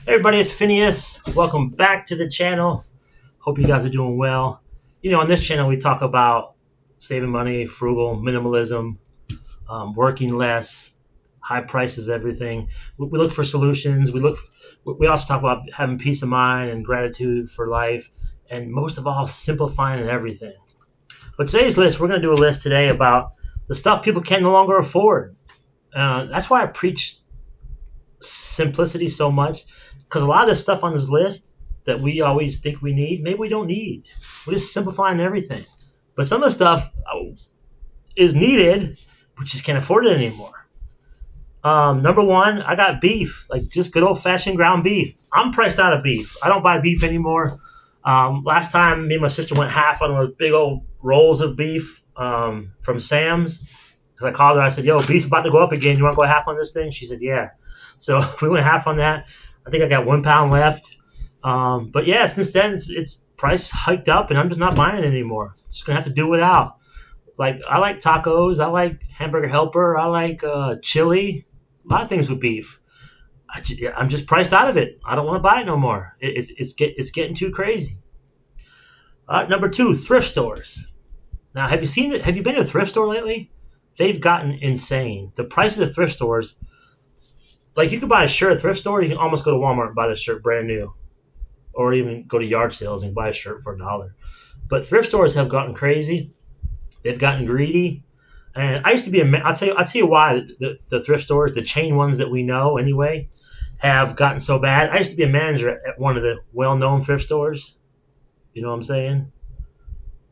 Hey everybody, it's Phineas. Welcome back to the channel. Hope you guys are doing well. On this channel, we talk about saving money, frugal, minimalism, working less, high prices of everything. We look for solutions. We also talk about having peace of mind and gratitude for life, and most of all, simplifying everything. But today's list, we're going to do a list today about the stuff people can no longer afford. That's why I preach simplicity so much, because a lot of the stuff on this list that we always think we need, maybe we don't need. We're just simplifying everything. But some of the stuff is needed, we just can't afford it anymore. Number one, I got beef, like just good old fashioned ground beef. I'm priced out of beef. I don't buy beef anymore. Last time, me and my sister went half on those big old rolls of beef from Sam's. Because I called her, I said, "Yo, beef's about to go up again. You want to go half on this thing?" She said, "Yeah." So we went half on that. I think I got 1 pound left. But yeah, since then it's price hiked up, and I'm just not buying it anymore. Just gonna have to do without. Like I like tacos, I like hamburger helper, I like chili, a lot of things with beef. I'm just priced out of it. I don't want to buy it no more. It's getting too crazy. Number two, thrift stores. Now, have you seen it? Have you been to a thrift store lately? They've gotten insane. The prices of thrift stores. Like you could buy a shirt at a thrift store, you can almost go to Walmart and buy the shirt brand new, or even go to yard sales and buy a shirt for $1. But thrift stores have gotten crazy. They've gotten greedy, and I used to be I'll tell you why the thrift stores, the chain ones that we know anyway, have gotten so bad. I used to be a manager at one of the well-known thrift stores. You know what I'm saying?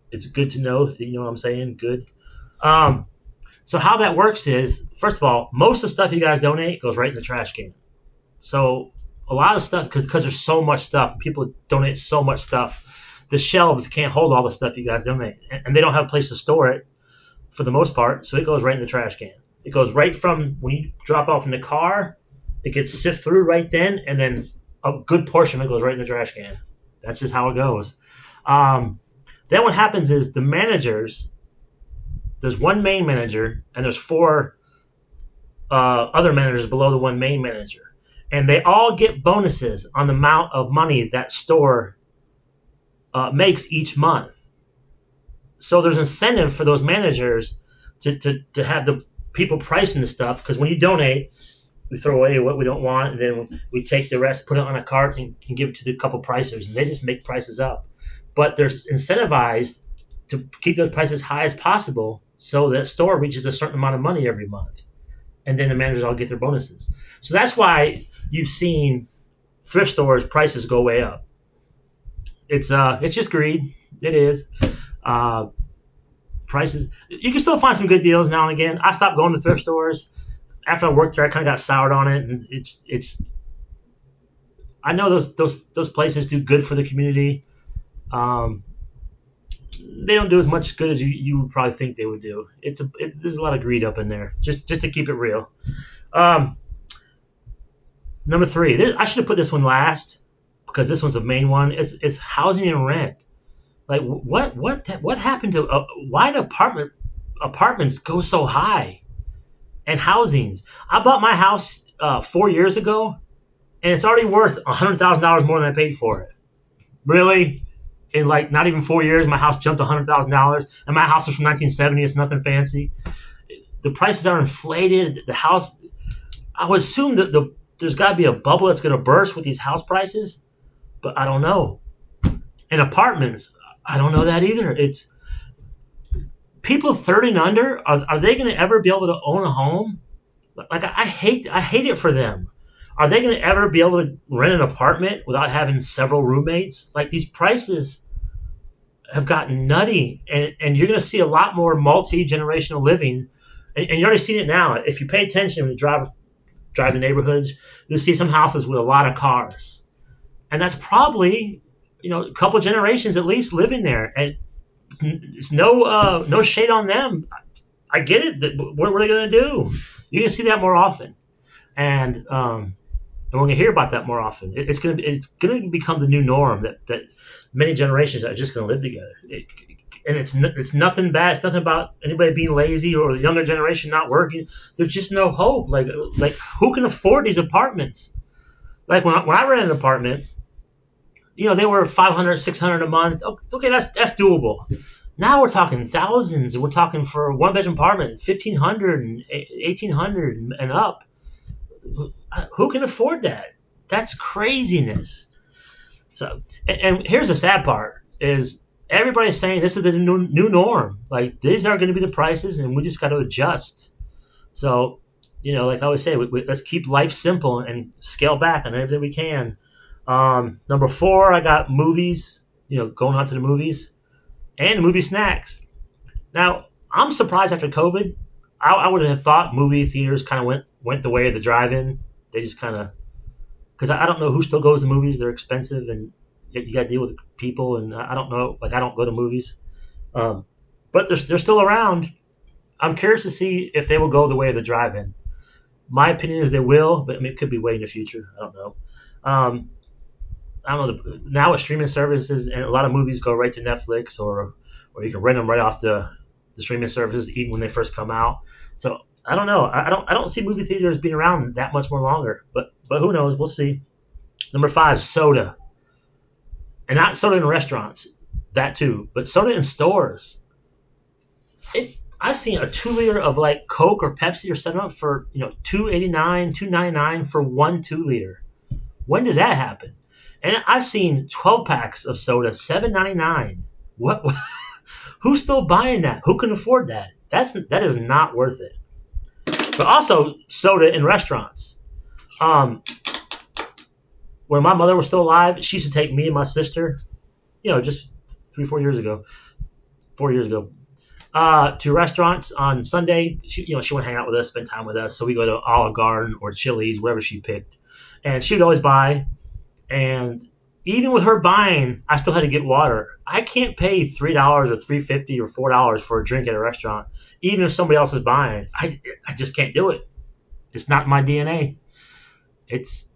It's good to know that you know what I'm saying. Good. So how that works is, first of all, most of the stuff you guys donate goes right in the trash can. So a lot of stuff, because there's so much stuff, people donate so much stuff, the shelves can't hold all the stuff you guys donate. And they don't have a place to store it for the most part, so it goes right in the trash can. It goes right from when you drop off in the car, it gets sifted through right then, and then a good portion of it goes right in the trash can. That's just how it goes. Then what happens is the managers, there's one main manager, and there's four other managers below the one main manager. And they all get bonuses on the amount of money that store makes each month. So there's incentive for those managers to have the people pricing the stuff, because when you donate, we throw away what we don't want, and then we take the rest, put it on a cart, and give it to the couple pricers, and they just make prices up. But they're incentivized to keep those prices high as possible, so that store reaches a certain amount of money every month, and then the managers all get their bonuses. So that's why you've seen thrift stores prices go way up. It's just greed. It is. Prices. You can still find some good deals now and again. I stopped going to thrift stores after I worked there. I kind of got soured on it, and it's. I know those places do good for the community. They don't do as much good as you would probably think they would do. There's a lot of greed up in there, just to keep it real. Number three, I should have put this one last because this one's the main one. It's housing and rent. Like what happened to why do apartments go so high, and housings? I bought my house 4 years ago, and it's already worth $100,000 more than I paid for it. Really? In like not even 4 years, my house jumped $100,000, and my house was from 1970. It's nothing fancy. The prices are inflated. The house, I would assume that there's got to be a bubble that's going to burst with these house prices, but I don't know. And apartments, I don't know that either. It's people 30 and under. Are they going to ever be able to own a home? Like I hate it for them. Are they going to ever be able to rent an apartment without having several roommates? Like these prices have gotten nutty, and you're going to see a lot more multi-generational living, and you're already seeing it now. If you pay attention when you drive the neighborhoods, you'll see some houses with a lot of cars, and that's probably a couple generations at least living there, and it's no shade on them. I get it. What are they going to do? You're going to see that more often, and we're going to hear about that more often. It's going to become the new norm that many generations are just going to live together. And it's nothing bad. It's nothing about anybody being lazy or the younger generation not working. There's just no hope. Like who can afford these apartments? Like when I rented an apartment, they were 500, 600 a month. Okay, that's doable. Now we're talking thousands. We're talking for a one bedroom apartment, 1,500 and 1,800 and up. Who can afford that? That's craziness. So, and here's the sad part: is everybody's saying this is the new norm. Like these are going to be the prices, and we just got to adjust. So, like I always say, let's keep life simple and scale back on everything we can. Number four, I got movies. Going out to the movies and movie snacks. Now, I'm surprised after COVID. I would have thought movie theaters kind of went the way of the drive-in. They just kind of because I don't know who still goes to movies. They're expensive, and you got to deal with people. And I don't know. Like I don't go to movies, but they're still around. I'm curious to see if they will go the way of the drive-in. My opinion is they will, but it could be way in the future. I don't know. Um, I don't know. Now with streaming services, and a lot of movies go right to Netflix, or you can rent them right off the streaming services, even when they first come out. So I don't know. I don't see movie theaters being around that much more longer. But who knows? We'll see. Number five, soda, and not soda in restaurants. That too, but soda in stores. I've seen a 2 liter of like Coke or Pepsi or 7 Up for $2.89, $2.99 for 1 2 liter. When did that happen? And I've seen 12 packs of soda $7.99. What? Who's still buying that? Who can afford that? That is not worth it. But also soda in restaurants. When my mother was still alive, she used to take me and my sister, just 3 4 years ago, 4 years ago, to restaurants on Sunday. She would hang out with us, spend time with us. So we go to Olive Garden or Chili's, wherever she picked, and she would always buy. And even with her buying, I still had to get water. I can't pay $3 or $3.50 or $4 for a drink at a restaurant, even if somebody else is buying. I just can't do it. It's not my DNA. That's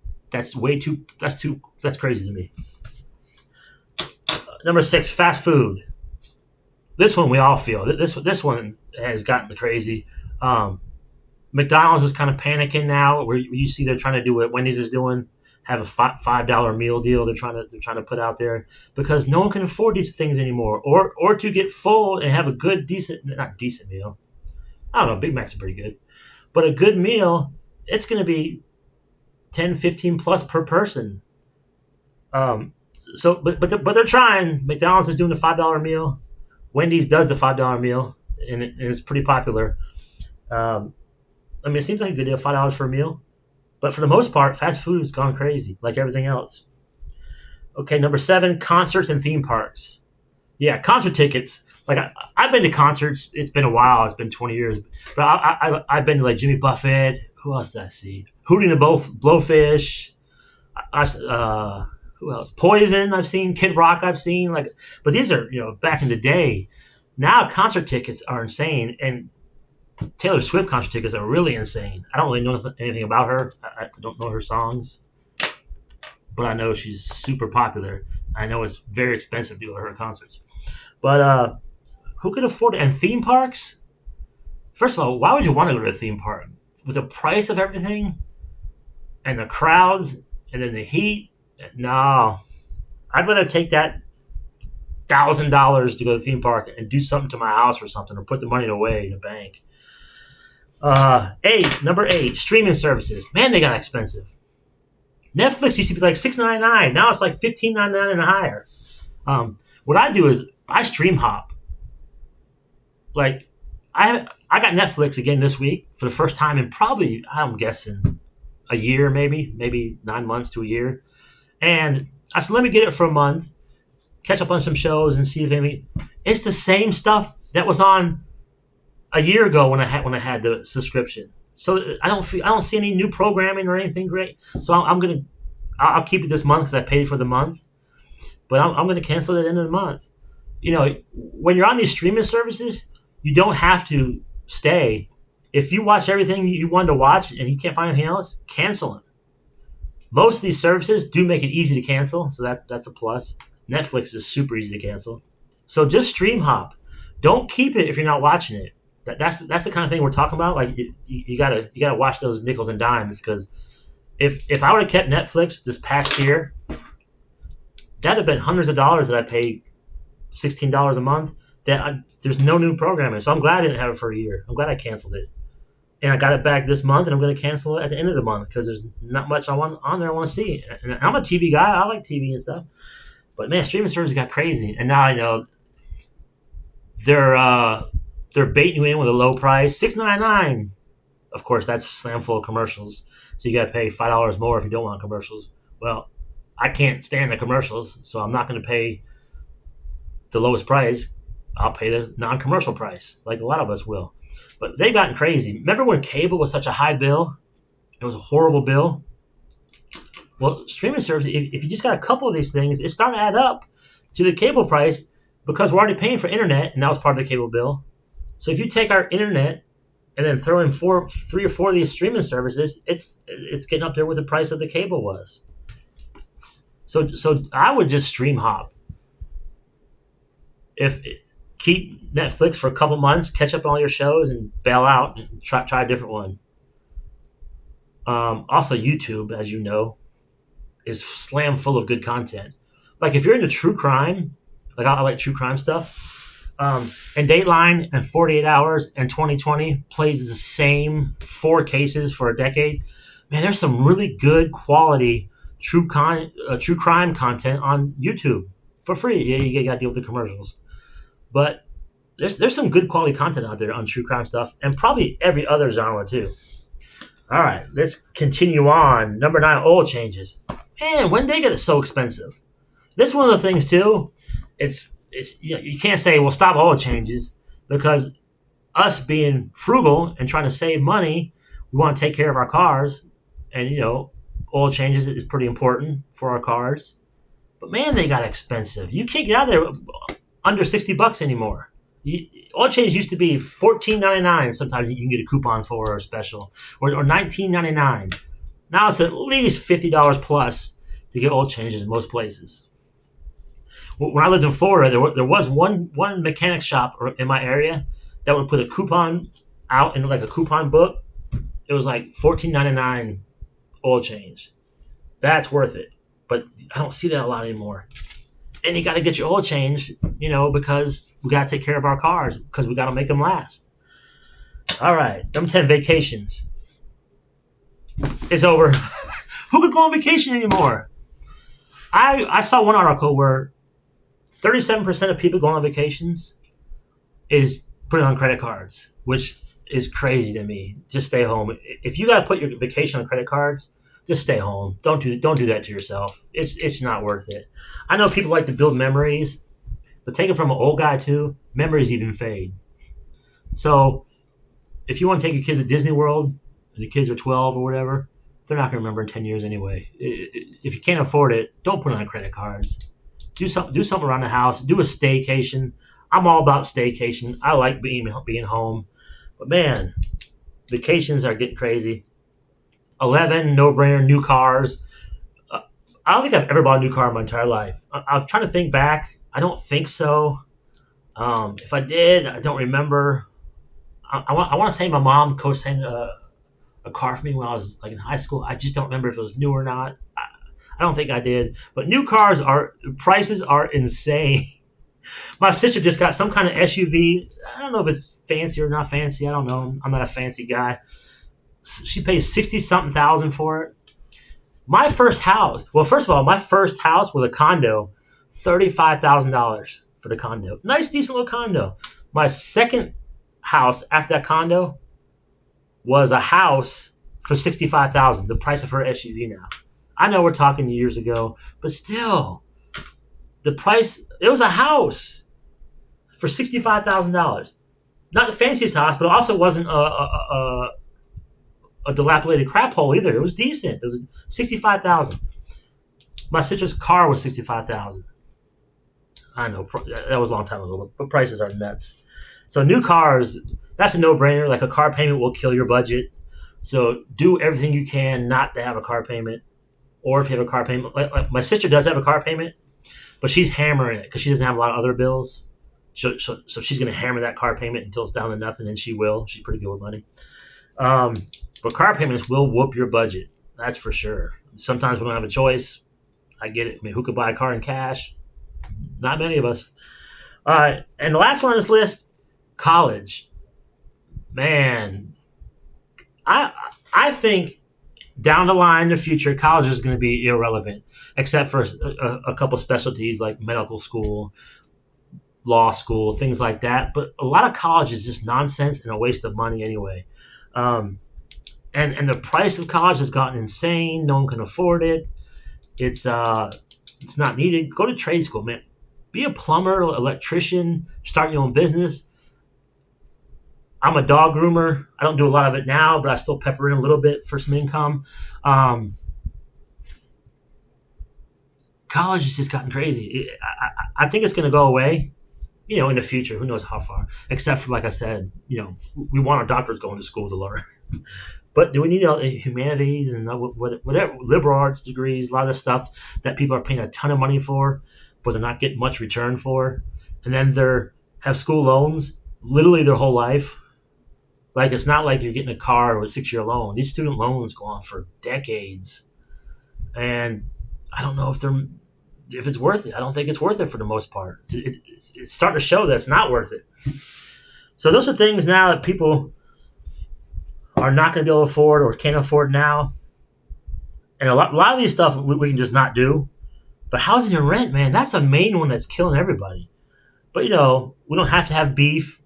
crazy to me. Number six, fast food. This one we all feel. This one has gotten crazy. McDonald's is kind of panicking now, where you see they're trying to do what Wendy's is doing, have a $5 meal deal. They're trying to put out there because no one can afford these things anymore, or to get full and have a good not decent meal. I don't know. Big Macs are pretty good, but a good meal, it's going to be 10, 15 plus per person. But they're trying. McDonald's is doing the $5 meal. Wendy's does the $5 meal, and it's pretty popular. It seems like a good deal, $5 for a meal. But for the most part, fast food has gone crazy, like everything else. Okay, number seven, concerts and theme parks. Yeah, concert tickets. Like I've been to concerts. It's been a while. It's been 20 years. But I've been to like Jimmy Buffett. Who else did I see? Hootie and the Blowfish. Who else? Poison. I've seen Kid Rock. I've seen but these are back in the day. Now concert tickets are insane, and Taylor Swift concert tickets are really insane. I don't really know anything about her. I don't know her songs, but I know she's super popular. I know it's very expensive to go to her concerts. But who could afford it? And theme parks? First of all, why would you want to go to a theme park? With the price of everything and the crowds and then the heat? No. I'd rather take that $1,000 to go to the theme park and do something to my house or something, or put the money away in a bank. Number eight, streaming services. Man, they got expensive. Netflix used to be like $6.99. Now it's like $15.99 and higher. What I do is I stream hop. Like I got Netflix again this week for the first time in probably, I'm guessing, a year, maybe 9 months to a year. And I said, let me get it for a month, catch up on some shows, and see if any. It's the same stuff that was on a year ago when I had the subscription. So I don't see any new programming or anything great. So I'll keep it this month because I paid for the month, but I'm gonna cancel it at the end of the month. When you're on these streaming services, you don't have to stay. If you watch everything you wanted to watch and you can't find anything else, cancel it. Most of these services do make it easy to cancel, so that's a plus. Netflix is super easy to cancel. So just stream hop. Don't keep it if you're not watching it. That's the kind of thing we're talking about. Like you gotta watch those nickels and dimes because If I would have kept Netflix this past year, that'd have been hundreds of dollars that I paid $16 a month. There's no new programming, so I'm glad I didn't have it for a year. I'm glad I canceled it, and I got it back this month, and I'm going to cancel it at the end of the month because there's not much I want on there. I want to see, and I'm a TV guy. I like TV and stuff, but man, streaming services got crazy, and now I know they're baiting you in with a low price, $6.99. Of course, that's slam full of commercials, so you got to pay $5 more if you don't want commercials. Well, I can't stand the commercials, so I'm not going to pay the lowest price. I'll pay the non-commercial price, like a lot of us will. But they've gotten crazy. Remember when cable was such a high bill? It was a horrible bill. Well, streaming service, if you just got a couple of these things, it's starting to add up to the cable price because we're already paying for internet, and that was part of the cable bill. So if you take our internet and then throw in 3 or 4 of these streaming services, it's getting up there with the price of the cable was. So I would just stream hop. Keep Netflix for a couple months, catch up on all your shows, and bail out and try a different one. Also, YouTube, as you know, is slam full of good content. Like if you're into true crime, like I like true crime stuff, and Dateline and 48 Hours and 2020 plays the same 4 cases for a decade. Man, there's some really good quality true crime content on YouTube for free. Yeah, you got to deal with the commercials, but there's some good quality content out there on true crime stuff, and probably every other genre too. All right, let's continue on. Number 9, oil changes. Man, when they get so expensive? This is one of the things too. It's you can't say, well, stop oil changes, because us being frugal and trying to save money, we want to take care of our cars, and oil changes is pretty important for our cars. But man, they got expensive. You can't get out of there under $60 anymore. Oil change used to be $14.99. Sometimes you can get a coupon for, or a special, or $19.99. Now it's at least $50 plus to get oil changes in most places. When I lived in Florida, there was one mechanic shop in my area that would put a coupon out in like a coupon book. It was like $14.99 oil change. That's worth it. But I don't see that a lot anymore. And you got to get your oil changed, because we got to take care of our cars, because we got to make them last. All right, number 10, vacations. It's over. Who could go on vacation anymore? I saw one article where 37% of people going on vacations is putting on credit cards, which is crazy to me. Just stay home. If you got to put your vacation on credit cards, just stay home. Don't do that to yourself. It's not worth it. I know people like to build memories, but take it from an old guy too. Memories even fade. So if you want to take your kids to Disney World, and the kids are 12 or whatever, they're not going to remember in 10 years anyway. If you can't afford it, don't put it on credit cards. Do something around the house. Do a staycation. I'm all about staycation. I like being home. But man, vacations are getting crazy. 11, no-brainer, new cars. I don't think I've ever bought a new car in my entire life. I'm trying to think back. I don't think so. If I did, I don't remember. I want to say my mom co-signed a car for me when I was like in high school. I just don't remember if it was new or not. I don't think I did. But new cars prices are insane. My sister just got some kind of SUV. I don't know if it's fancy or not fancy. I don't know. I'm not a fancy guy. She pays 60-something thousand for it. My first house. Well, first of all, my first house was a condo. $35,000 for the condo. Nice, decent little condo. My second house after that condo was a house for $65,000. The price of her SUV now. I know we're talking years ago, but still, the price. It was a house for $65,000. Not the fanciest house, but it also wasn't a dilapidated crap hole either. It was decent. It was $65,000. My sister's car was $65,000. I know that was a long time ago, but prices are nuts. So new cars, that's a no-brainer. Like a car payment will kill your budget. So do everything you can not to have a car payment, or if you have a car payment, like my sister does have a car payment, but she's hammering it because she doesn't have a lot of other bills. So she's going to hammer that car payment until it's down to nothing, and she will. She's pretty good with money. But car payments will whoop your budget. That's for sure. Sometimes we don't have a choice. I get it. I mean, who could buy a car in cash? Not many of us. All right, and the last one on this list, college. Man, I I think down the line in the future, college is going to be irrelevant, except for a couple specialties like medical school, law school, things like that. But a lot of college is just nonsense and a waste of money anyway. Um, and the price of college has gotten insane. No one can afford it. It's not needed. Go to trade school, man. Be a plumber, electrician, start your own business. I'm a dog groomer. I don't do a lot of it now, but I still pepper in a little bit for some income. Um, College has just gotten crazy. I think it's going to go away, in the future. Who knows how far? Except for, like I said, we want our doctors going to school to learn. But do we need humanities and whatever liberal arts degrees? A lot of stuff that people are paying a ton of money for, but they're not getting much return for, and then they're have school loans literally their whole life. Like it's not like you're getting a car with a 6-year loan. These student loans go on for decades, and I don't know if it's worth it. I don't think it's worth it for the most part. It's starting to show that it's not worth it. So those are things now that people are not going to be able to afford or can't afford now. And a lot of these stuff we can just not do. But housing and rent, man, that's the main one that's killing everybody. But we don't have to have beef,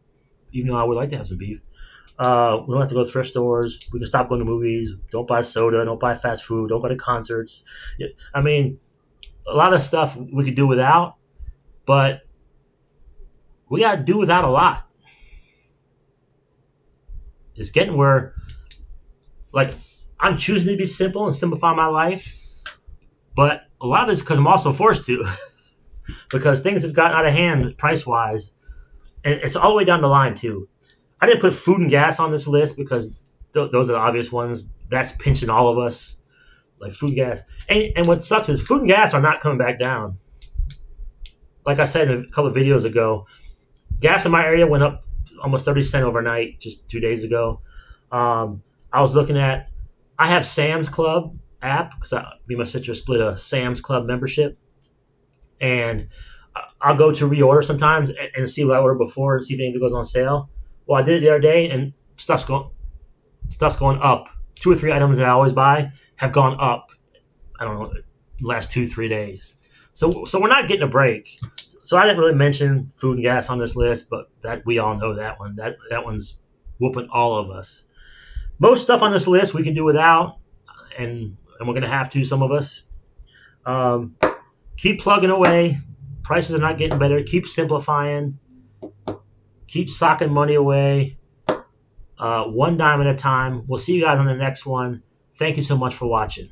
even though I would like to have some beef. We don't have to go to thrift stores. We can stop going to movies. Don't buy soda. Don't buy fast food. Don't go to concerts. I mean, a lot of stuff we could do without, but we got to do without a lot. It's getting where, like, I'm choosing to be simple and simplify my life, but a lot of it's because I'm also forced to, because things have gotten out of hand price wise, and it's all the way down the line too. I didn't put food and gas on this list because those are the obvious ones. That's pinching all of us, like food and gas. And what sucks is food and gas are not coming back down. Like I said in a couple of videos ago, gas in my area went up almost 30 cents overnight just 2 days ago. I was looking at, I have Sam's Club app because me and my sister split a Sam's Club membership. And I'll go to reorder sometimes and see what I ordered before and see if anything goes on sale. Well, I did it the other day, and stuff's going up. 2 or 3 items that I always buy have gone up. I don't know, the last 2-3 days. So we're not getting a break. So I didn't really mention food and gas on this list, but that we all know that one. That one's whooping all of us. Most stuff on this list we can do without, and we're gonna have to. Some of us. Keep plugging away. Prices are not getting better. Keep simplifying. Keep socking money away, one dime at a time. We'll see you guys on the next one. Thank you so much for watching.